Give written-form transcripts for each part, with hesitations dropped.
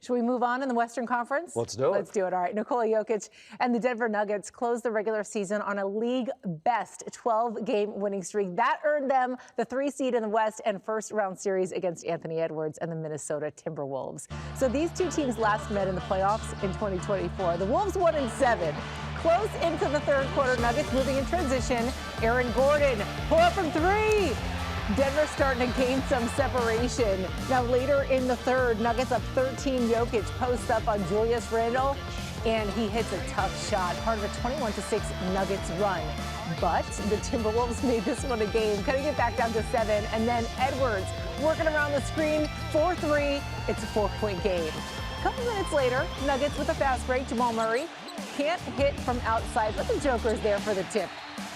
Should we move on in the Western Conference? Let's do it. Let's do it. All right. Nikola Jokic and the Denver Nuggets closed the regular season on a league-best 12-game winning streak. That earned them the 3 seed in the West and first-round series against Anthony Edwards and the Minnesota Timberwolves. So these two teams last met in the playoffs in 2024. The Wolves won in 7. Close into the third quarter, Nuggets moving in transition. Aaron Gordon pull up from 3. Denver starting to gain some separation. Now later in the third, Nuggets up 13. Jokic posts up on Julius Randle, and he hits a tough shot, part of a 21-6 Nuggets run. But the Timberwolves made this one a game, cutting it back down to 7. And then Edwards working around the screen, 4-3. It's a 4-point game. A couple minutes later, Nuggets with a fast break. Jamal Murray can't hit from outside, but the Joker's there for the tip.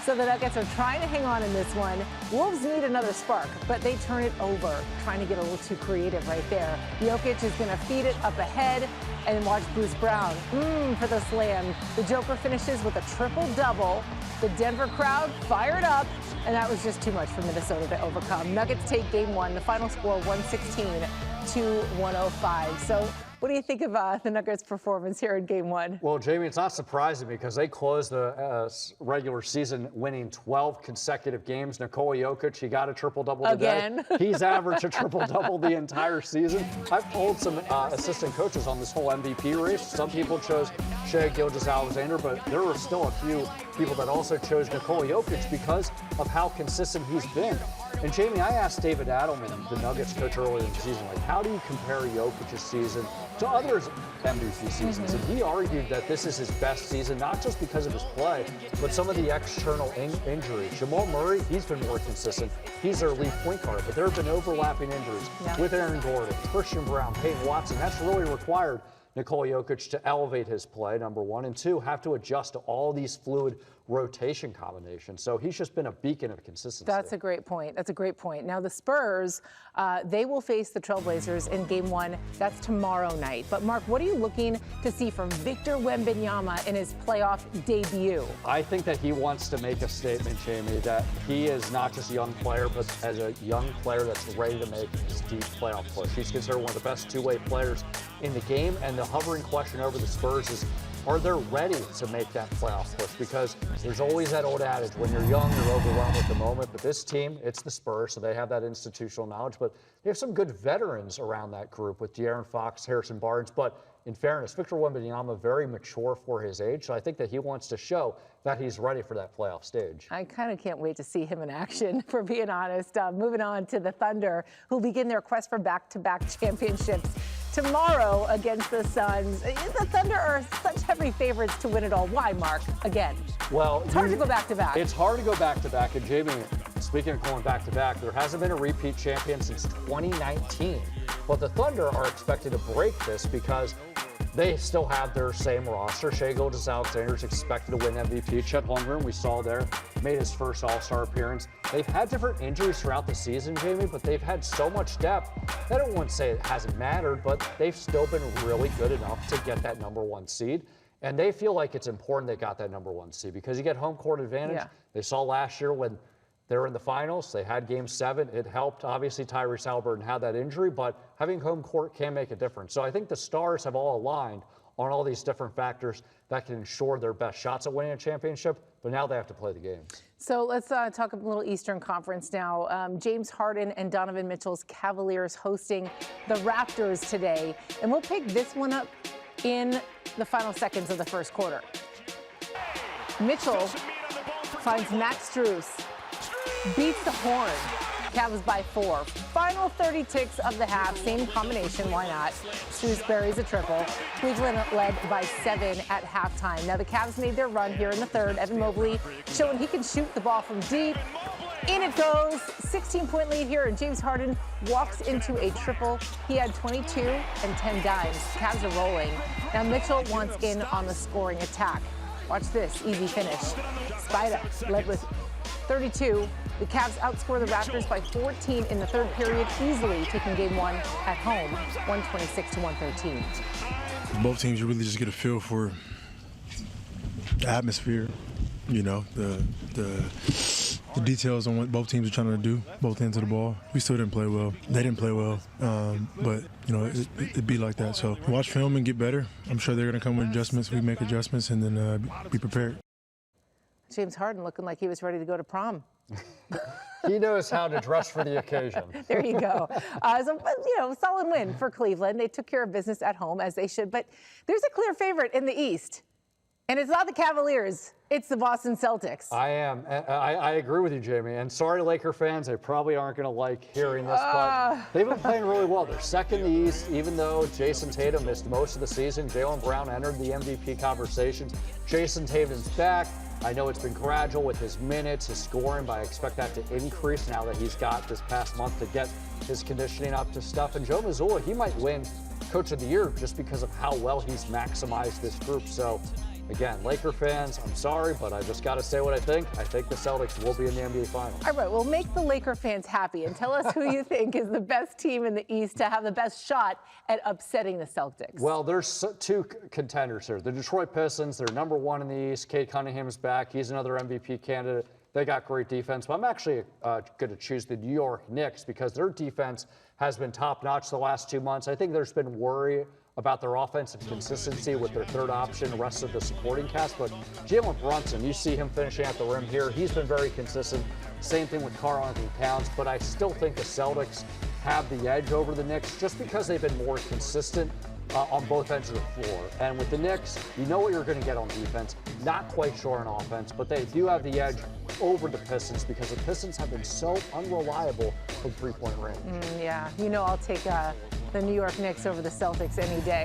So the Nuggets are trying to hang on in this one. Wolves need another spark, but they turn it over, trying to get a little too creative right there. Jokic is going to feed it up ahead, and watch Bruce Brown for the slam. The Joker finishes with a triple-double. The Denver crowd fired up, and that was just too much for Minnesota to overcome. Nuggets take game 1. The final score 116-105. So what do you think of the Nuggets' performance here in Game 1? Well, Jamie, it's not surprising because they closed the regular season winning 12 consecutive games. Nikola Jokic, he got a triple-double today. Again. He's averaged a triple-double the entire season. I've told some assistant coaches on this whole MVP race. Some people chose Shai Gilgeous-Alexander, but there were still a few people that also chose Nikola Jokic because of how consistent he's been. And Jamie, I asked David Adelman, the Nuggets coach earlier in the season, how do you compare Jokic's season to others' MVP seasons? And he argued that this is his best season, not just because of his play, but some of the external injuries. Jamal Murray, he's been more consistent. He's their lead point guard, but there have been overlapping injuries with Aaron Gordon, Christian Brown, Peyton Watson. That's really required Nikola Jokic to elevate his play, number one, and two, have to adjust to all these fluid rotation combinations. So he's just been a beacon of consistency. That's a great point. That's a great point. Now the Spurs, they will face the Trailblazers in Game 1. That's tomorrow night. But Mark, what are you looking to see from Victor Wembanyama in his playoff debut? I think that he wants to make a statement, Jamie, that he is not just a young player, but as a young player that's ready to make his deep playoff push. He's considered one of the best two-way players in the game, and the hovering question over the Spurs is, are they ready to make that playoff push? Because there's always that old adage, when you're young, you're overwhelmed with the moment. But this team, it's the Spurs, so they have that institutional knowledge. But they have some good veterans around that group with De'Aaron Fox, Harrison Barnes. But in fairness, Victor Wembanyama, very mature for his age. So I think that he wants to show that he's ready for that playoff stage. I kind of can't wait to see him in action, for being honest. Moving on to the Thunder, who begin their quest for back-to-back championships tomorrow against the Suns. The Thunder are such heavy favorites to win it all. Why, Mark? Again. Well, it's hard to go back-to-back. It's hard to go back-to-back. And Jamie, speaking of going back-to-back, there hasn't been a repeat champion since 2019. But the Thunder are expected to break this because they still have their same roster. Shai Gilgeous-Alexander is expected to win MVP. Chet Holmgren, we saw there, made his first All-Star appearance. They've had different injuries throughout the season, Jamie, but they've had so much depth. I don't want to say it hasn't mattered, but they've still been really good enough to get that #1 seed. And they feel like it's important they got that #1 seed because you get home court advantage. Yeah. They saw last year when they were in the finals, they had Game 7. It helped. Obviously, Tyrese Haliburton had that injury, but having home court can make a difference. So I think the stars have all aligned on all these different factors that can ensure their best shots at winning a championship, but now they have to play the games. So let's talk a little Eastern Conference now. James Harden and Donovan Mitchell's Cavaliers hosting the Raptors today, and we'll pick this one up in the final seconds of the first quarter. Mitchell finds Max Strus, beats the horn. Cavs by 4. Final 30 ticks of the half. Same combination. Why not? Strus buries a triple. Cleveland led by 7 at halftime. Now the Cavs made their run here in the third. Evan Mobley showing he can shoot the ball from deep. In it goes. 16-point lead here, and James Harden walks into a triple. He had 22 and 10 dimes. Cavs are rolling. Now Mitchell wants in on the scoring attack. Watch this. Easy finish. Spida led with 32. The Cavs outscore the Raptors by 14 in the third period, easily taking Game 1 at home, 126-113. Both teams, you really just get a feel for the atmosphere, you know, the the details on what both teams are trying to do, both ends of the ball. We still didn't play well. They didn't play well, but it'd be like that. So watch film and get better. I'm sure they're going to come with adjustments. We make adjustments and then be prepared. James Harden looking like he was ready to go to prom. He knows how to dress for the occasion. There you go. Solid win for Cleveland. They took care of business at home, as they should. But there's a clear favorite in the East. And it's not the Cavaliers. It's the Boston Celtics. I agree with you, Jamie. And sorry, Laker fans, they probably aren't going to like hearing this, but they've been playing really well. They're second in the East, even though Jason Tatum missed most of the season. Jaylen Brown entered the MVP conversations. Jason Tatum's back. I know it's been gradual with his minutes, his scoring, but I expect that to increase now that he's got this past month to get his conditioning up to stuff. And Joe Mazzulla, he might win Coach of the Year just because of how well he's maximized this group. So, again, Laker fans, I'm sorry, but I just got to say what I think. I think the Celtics will be in the NBA Finals. All right, well, make the Laker fans happy and tell us who you think is the best team in the East to have the best shot at upsetting the Celtics. Well, there's two contenders here. The Detroit Pistons, they're number one in the East. Cade Cunningham's back. He's another MVP candidate. They got great defense. But I'm actually going to choose the New York Knicks because their defense has been top-notch the last 2 months. I think there's been worry about their offensive consistency with their third option, the rest of the supporting cast. But Jalen Brunson, you see him finishing at the rim here. He's been very consistent. Same thing with Karl-Anthony Towns. But I still think the Celtics have the edge over the Knicks just because they've been more consistent on both ends of the floor. And with the Knicks, you know what you're going to get on defense. Not quite sure on offense, but they do have the edge over the Pistons because the Pistons have been so unreliable from three-point range. Yeah, I'll take the New York Knicks over the Celtics any day.